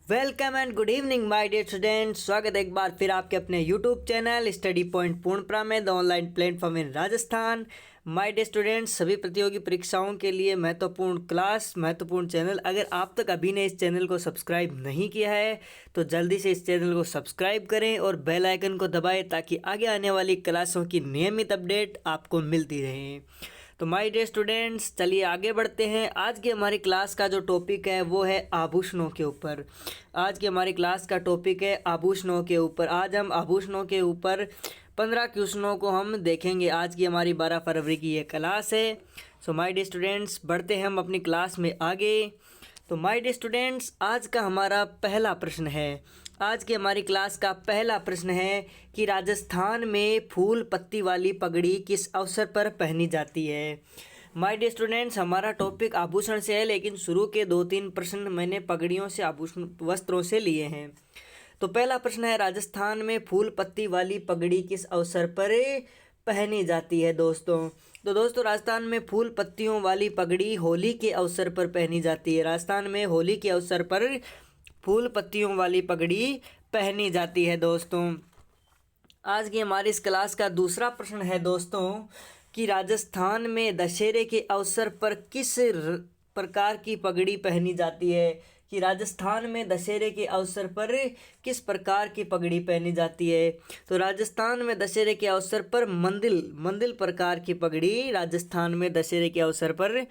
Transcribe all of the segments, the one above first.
Welcome and good evening my dear students. स्वागत है एक बार फिर आपके अपने यूट्यूब चैनल स्टडी पॉइंट पूर्णप्रा में, the online platform in Rajasthan. My dear students, सभी प्रतियोगी परीक्षाओं के लिए महत्वपूर्ण क्लास, महत्वपूर्ण चैनल। अगर आप तक अभी ने इस चैनल को सब्सक्राइब नहीं किया है तो जल्दी से इस चैनल को सब्सक्राइब करें और बेल आइकन को दबाएं ताकि आगे आने वाली क्लासों की नियमित अपडेट आपको मिलती रहे। तो माय डियर स्टूडेंट्स, चलिए आगे बढ़ते हैं। आज की हमारी क्लास का जो टॉपिक है वो है आभूषणों के ऊपर। आज की हमारी क्लास का टॉपिक है आभूषणों के ऊपर। आज हम आभूषणों के ऊपर 15 क्वेश्चनों को हम देखेंगे। आज की हमारी 12 फरवरी की ये क्लास है। सो माय डियर स्टूडेंट्स, बढ़ते हैं हम अपनी क्लास में आगे। तो माय डियर स्टूडेंट्स, आज का हमारा पहला प्रश्न है। आज की हमारी क्लास का पहला प्रश्न है कि राजस्थान में फूल पत्ती वाली पगड़ी किस अवसर पर पहनी जाती है। माय डियर स्टूडेंट्स, हमारा टॉपिक आभूषण से है, लेकिन शुरू के 2-3 प्रश्न मैंने पगड़ियों से, आभूषण वस्त्रों से लिए हैं। तो पहला प्रश्न है, राजस्थान में फूल पत्ती वाली पगड़ी किस अवसर पर पहनी जाती है दोस्तों। तो दोस्तों, राजस्थान में फूल पत्तियों वाली पगड़ी होली के अवसर पर पहनी जाती है। राजस्थान में होली के अवसर पर फूल पत्तियों वाली पगड़ी पहनी जाती है दोस्तों। आज की हमारी इस क्लास का दूसरा प्रश्न है दोस्तों कि राजस्थान में दशहरे के अवसर पर किस प्रकार की पगड़ी पहनी जाती है। कि राजस्थान में दशहरे के अवसर पर किस प्रकार की पगड़ी पहनी जाती है। तो राजस्थान में दशहरे के अवसर पर मंदिल प्रकार की पगड़ी राजस्थान में दशहरे के अवसर पर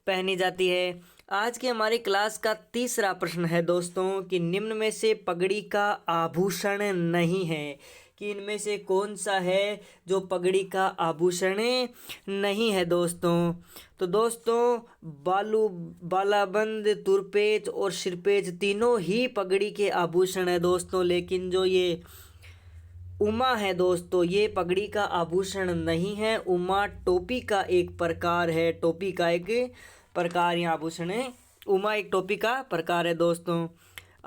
पहनी जाती है। आज की हमारी क्लास का तीसरा प्रश्न है दोस्तों कि निम्न में से पगड़ी का आभूषण नहीं है। कि इनमें से कौन सा है जो पगड़ी का आभूषण नहीं है दोस्तों। तो दोस्तों, बालाबंद, तुरपेच और सिरपेच तीनों ही पगड़ी के आभूषण है दोस्तों, लेकिन जो ये उमा है दोस्तों, ये पगड़ी का आभूषण नहीं है। उमा टोपी का एक प्रकार है, टोपी का एक प्रकार या आभूषण है। उमा एक टोपी का प्रकार है दोस्तों।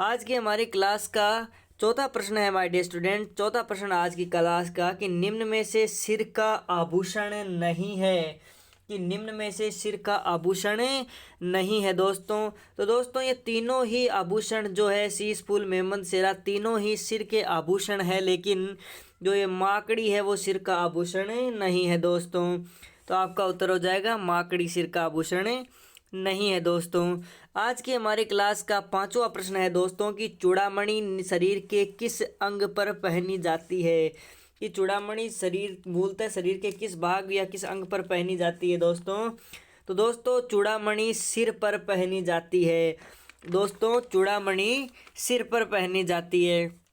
आज की हमारी क्लास का चौथा प्रश्न है माय डियर स्टूडेंट। चौथा प्रश्न आज की क्लास का कि निम्न में से सिर का आभूषण नहीं है। कि निम्न में से सिर का आभूषण नहीं है दोस्तों। तो दोस्तों, ये तीनों ही आभूषण जो है, शीश, फूल, मेहंद, सेहरा, तीनों ही सिर के आभूषण है, लेकिन जो ये माकड़ी है वो सिर का आभूषण नहीं है दोस्तों। तो आपका उत्तर हो जाएगा माकड़ी सिर का आभूषण नहीं है दोस्तों। आज की हमारी क्लास का पांचवा प्रश्न है दोस्तों कि चूड़ामणि शरीर के किस अंग पर पहनी जाती है। कि चूड़ामणि मूलतः शरीर के किस भाग या किस अंग पर पहनी जाती है दोस्तों। तो दोस्तों, चूड़ामणि सिर पर पहनी जाती है दोस्तों। चूड़ामणि सिर पर पहनी जाती है।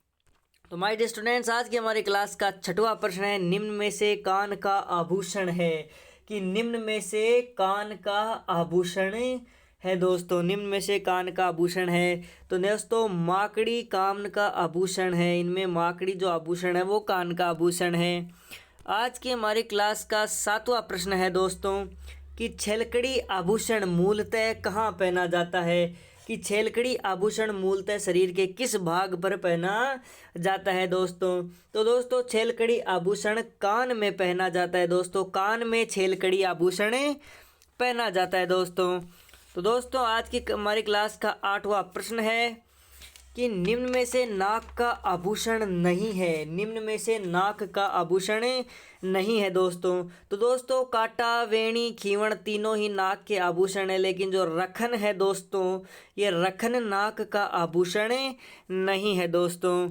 तो माय डियर स्टूडेंट्स, आज की हमारी क्लास का छठवां प्रश्न है, निम्न में से कान का आभूषण है। कि निम्न में से कान का आभूषण है दोस्तों। निम्न में से कान का आभूषण है तो दोस्तों, माकड़ी कान का आभूषण है। इनमें माकड़ी जो आभूषण है वो कान का आभूषण है। आज की हमारी क्लास का सातवां प्रश्न है दोस्तों कि छेलकड़ी आभूषण मूलतः कहाँ पहना जाता है। कि छेलकड़ी आभूषण मूलतः शरीर के किस भाग पर पहना जाता है दोस्तों। तो दोस्तों, छेलकड़ी आभूषण कान में पहना जाता है दोस्तों। कान में छेलकड़ी आभूषण पहना जाता है दोस्तों। तो दोस्तों, आज की हमारी क्लास का आठवां प्रश्न है कि निम्न में से नाक का आभूषण नहीं है। निम्न में से नाक का आभूषण नहीं है दोस्तों। तो दोस्तों, काटा, वेणी, खीवण तीनों ही नाक के आभूषण है, लेकिन जो रखन है दोस्तों, ये रखन नाक का आभूषण नहीं है दोस्तों।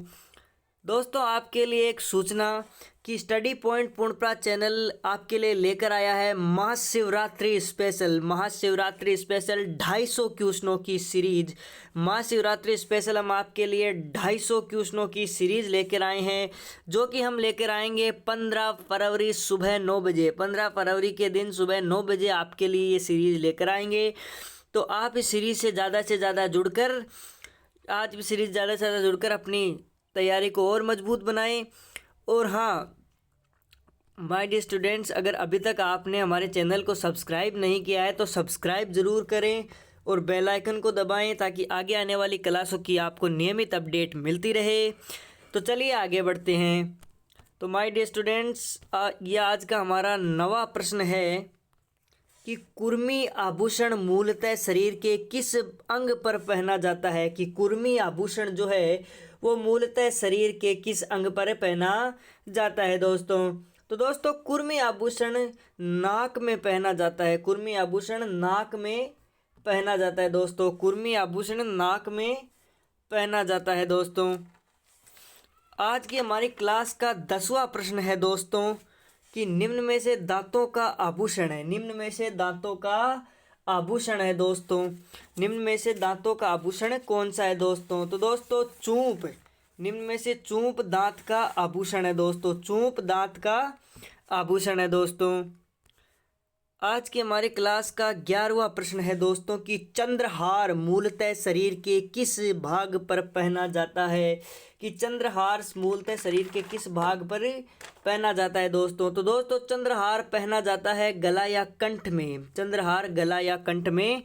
दोस्तों, आपके लिए एक सूचना कि स्टडी पॉइंट पूर्णप्रा चैनल आपके लिए लेकर आया है महाशिवरात्रि स्पेशल 250 क्वेश्चनों की सीरीज। महाशिवरात्रि स्पेशल हम आपके लिए 250 क्वेश्चनों की सीरीज लेकर आए हैं, जो कि हम लेकर आएंगे 15 फरवरी सुबह 9 बजे। 15 फरवरी के दिन सुबह 9 बजे आपके लिए ये सीरीज लेकर आएंगे। तो आप इस सीरीज से ज़्यादा जुड़कर अपनी तैयारी को और मजबूत बनाएं। और हाँ माय डियर स्टूडेंट्स, अगर अभी तक आपने हमारे चैनल को सब्सक्राइब नहीं किया है तो सब्सक्राइब ज़रूर करें और बेल आइकन को दबाएं ताकि आगे आने वाली क्लासों की आपको नियमित अपडेट मिलती रहे। तो चलिए आगे बढ़ते हैं। तो माय डियर स्टूडेंट्स, ये आज का हमारा 9वां प्रश्न है कि कुर्मी आभूषण मूलतः शरीर के किस अंग पर पहना जाता है? कि कुर्मी आभूषण जो है वो मूलतः शरीर के किस अंग पर पहना जाता है दोस्तों? तो दोस्तों कुर्मी आभूषण नाक में पहना जाता है। कुर्मी आभूषण नाक में पहना जाता है दोस्तों। कुर्मी आभूषण नाक में पहना जाता है दोस्तों। आज की हमारी क्लास का 10वां प्रश्न है दोस्तों कि निम्न में से दांतों का आभूषण है। निम्न में से दांतों का आभूषण है दोस्तों। निम्न में से दांतों का आभूषण कौन सा है दोस्तों? तो दोस्तों चूंप। निम्न में से चूंप दांत का आभूषण है दोस्तों। चूंप दांत का आभूषण है दोस्तों। आज की हमारी क्लास का 11वां प्रश्न है दोस्तों कि चंद्रहार मूलतः शरीर के किस भाग पर पहना जाता है? कि चंद्रहार मूलतः शरीर के किस भाग पर पहना जाता है दोस्तों? तो दोस्तों चंद्रहार पहना जाता है गला या कंठ में। चंद्रहार गला या कंठ में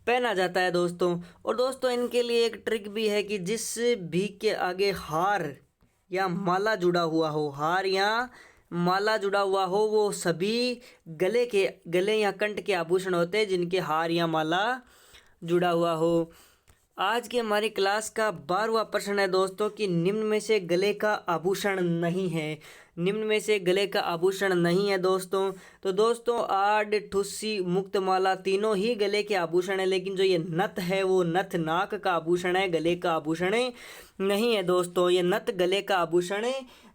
पहना जाता है दोस्तों। और दोस्तों इनके लिए एक ट्रिक भी है कि जिस भी के आगे हार या माला जुड़ा हुआ हो, हार या माला जुड़ा हुआ हो, वो सभी गले या कंठ के आभूषण होते हैं जिनके हार या माला जुड़ा हुआ हो। आज की हमारी क्लास का 12वां प्रश्न है दोस्तों कि निम्न में से गले का आभूषण नहीं है। निम्न में से गले का आभूषण नहीं है दोस्तों। तो दोस्तों आड़, ठुस्सी, मुक्तमाला तीनों ही गले के आभूषण है, लेकिन जो ये नथ है वो नथ नाक का आभूषण है, गले का आभूषण नहीं है दोस्तों। ये नथ गले का आभूषण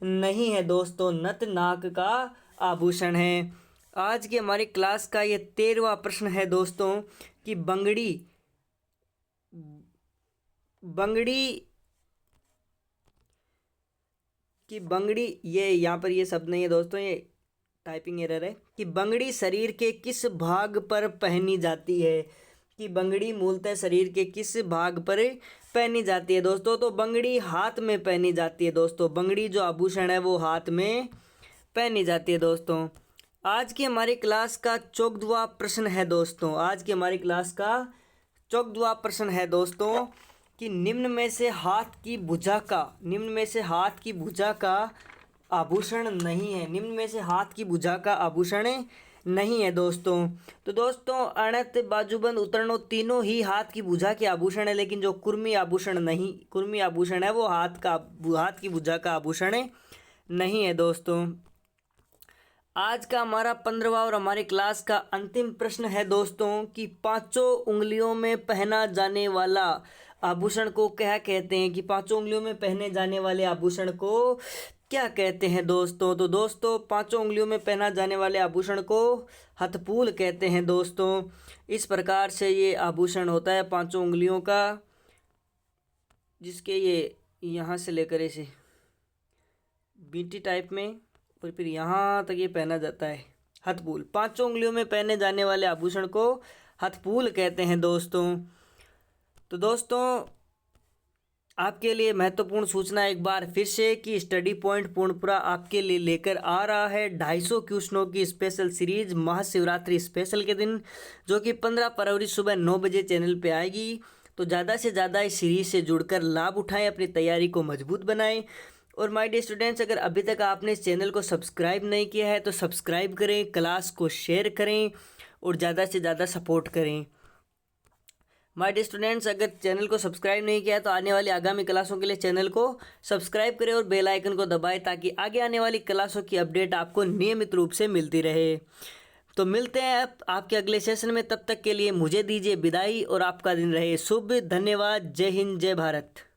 नहीं है दोस्तों, नथ नाक का आभूषण है। आज की हमारी क्लास का ये 13वां प्रश्न है दोस्तों कि बंगड़ी ये यहाँ पर ये शब्द नहीं है दोस्तों, ये टाइपिंग एरर है। कि बंगड़ी शरीर के किस भाग पर पहनी जाती है? कि बंगड़ी मूलतः शरीर के किस भाग पर पहनी जाती है दोस्तों? तो बंगड़ी हाथ में पहनी जाती है दोस्तों। बंगड़ी जो आभूषण है वो हाथ में पहनी जाती है दोस्तों। आज की हमारी क्लास का 14वां प्रश्न है दोस्तों। आज की हमारी क्लास का 14वां प्रश्न है दोस्तों कि निम्न में से हाथ की भुजा का आभूषण नहीं है। निम्न में से हाथ की भुजा का आभूषण नहीं है दोस्तों। तो दोस्तों अणत, बाजूबंद, उतरनो तीनों ही हाथ की भुजा के आभूषण है, लेकिन जो कुर्मी आभूषण है वो हाथ की भुजा का आभूषण नहीं है दोस्तों। आज का हमारा 15वां और हमारी क्लास का अंतिम प्रश्न है दोस्तों कि 5 उंगलियों में पहना जाने वाला आभूषण को क्या कहते हैं? कि 5 उंगलियों में पहने जाने वाले आभूषण को क्या कहते हैं दोस्तों? तो दोस्तों 5 उंगलियों में पहना जाने वाले आभूषण को हथपूल कहते हैं दोस्तों। इस प्रकार से ये आभूषण होता है 5 उंगलियों का, जिसके ये यहाँ से लेकर ऐसे बीटी टाइप में और फिर यहाँ तक ये पहना जाता है हथपूल। 5 उंगलियों में पहने जाने वाले आभूषण को हथपूल कहते हैं दोस्तों। तो दोस्तों आपके लिए महत्वपूर्ण सूचना एक बार फिर से कि स्टडी पॉइंट पूर्णपुरा आपके लिए लेकर आ रहा है 250 क्वेश्चनों की स्पेशल सीरीज महाशिवरात्रि स्पेशल के दिन, जो कि 15 फरवरी सुबह 9 बजे चैनल पे आएगी। तो ज़्यादा से ज़्यादा इस सीरीज से जुड़कर लाभ उठाएं, अपनी तैयारी को मजबूत बनाएं। और माय डियर स्टूडेंट्स, अगर अभी तक आपने इस चैनल को सब्सक्राइब नहीं किया है तो सब्सक्राइब करें, क्लास को शेयर करें और ज़्यादा से ज़्यादा सपोर्ट करें। माय डियर स्टूडेंट्स, अगर चैनल को सब्सक्राइब नहीं किया है तो आने वाली आगामी क्लासों के लिए चैनल को सब्सक्राइब करें और बेल आइकन को दबाएं, ताकि आगे आने वाली क्लासों की अपडेट आपको नियमित रूप से मिलती रहे। तो मिलते हैं आपके अगले सेशन में, तब तक के लिए मुझे दीजिए विदाई और आपका दिन रहे शुभ। धन्यवाद। जय हिंद, जय भारत।